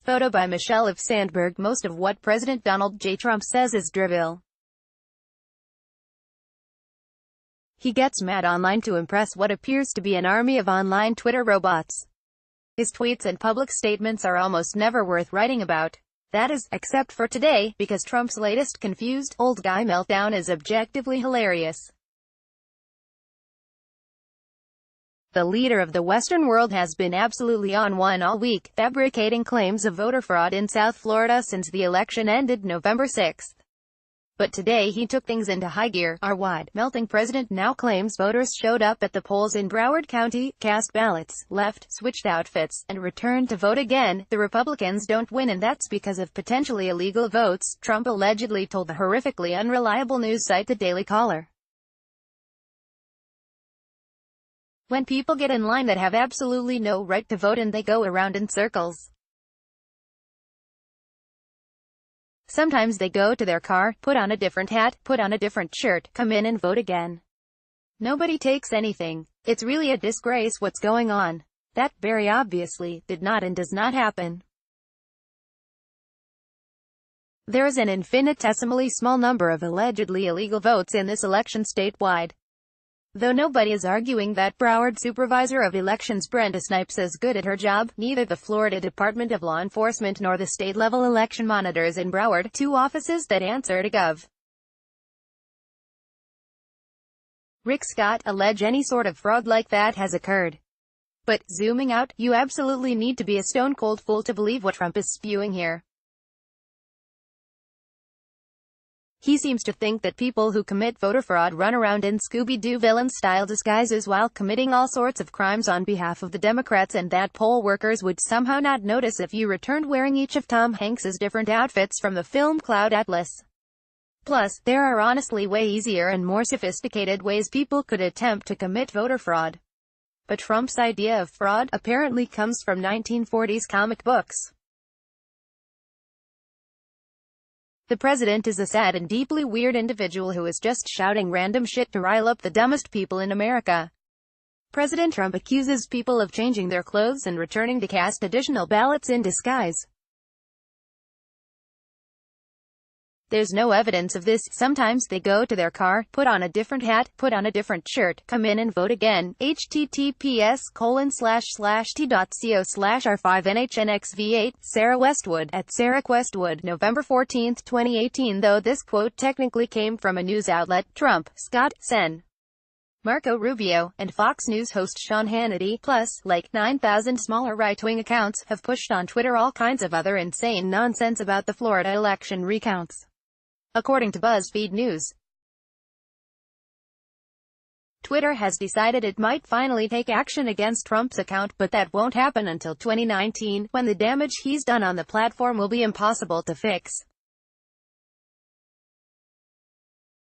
Photo by Michelle F. Sandberg. Most of what President Donald J. Trump says is drivel. He gets mad online to impress what appears to be an army of online Twitter robots. His tweets and public statements are almost never worth writing about. That is, except for today, because Trump's latest confused, old guy meltdown is objectively hilarious. The leader of the Western world has been absolutely on one all week, fabricating claims of voter fraud in South Florida since the election ended November 6. But today he took things into high gear. Our wide, melting president now claims voters showed up at the polls in Broward County, cast ballots, left, switched outfits, and returned to vote again. The Republicans don't win, and that's because of potentially illegal votes, Trump allegedly told the horrifically unreliable news site The Daily Caller. When people get in line that have absolutely no right to vote and they go around in circles. Sometimes they go to their car, put on a different hat, put on a different shirt, come in and vote again. Nobody takes anything. It's really a disgrace what's going on. That, very obviously, did not and does not happen. There is an infinitesimally small number of allegedly illegal votes in this election statewide. Though nobody is arguing that Broward Supervisor of Elections Brenda Snipes is good at her job, neither the Florida Department of Law Enforcement nor the state-level election monitors in Broward, two offices that answer to Gov. Rick Scott, allege any sort of fraud like that has occurred. But, zooming out, you absolutely need to be a stone-cold fool to believe what Trump is spewing here. He seems to think that people who commit voter fraud run around in Scooby-Doo villain-style disguises while committing all sorts of crimes on behalf of the Democrats, and that poll workers would somehow not notice if you returned wearing each of Tom Hanks's different outfits from the film Cloud Atlas. Plus, there are honestly way easier and more sophisticated ways people could attempt to commit voter fraud. But Trump's idea of fraud apparently comes from 1940s comic books. The president is a sad and deeply weird individual who is just shouting random shit to rile up the dumbest people in America. President Trump accuses people of changing their clothes and returning to cast additional ballots in disguise. There's no evidence of this. Sometimes they go to their car, put on a different hat, put on a different shirt, come in and vote again. https://t.co/r5nhnxv8, Sarah Westwood, at Sarah Westwood, November 14, 2018. Though this quote technically came from a news outlet, Trump, Scott, Sen. Marco Rubio, and Fox News host Sean Hannity, plus, like 9,000 smaller right-wing accounts, have pushed on Twitter all kinds of other insane nonsense about the Florida election recounts. According to BuzzFeed News, Twitter has decided it might finally take action against Trump's account, but that won't happen until 2019, when the damage he's done on the platform will be impossible to fix.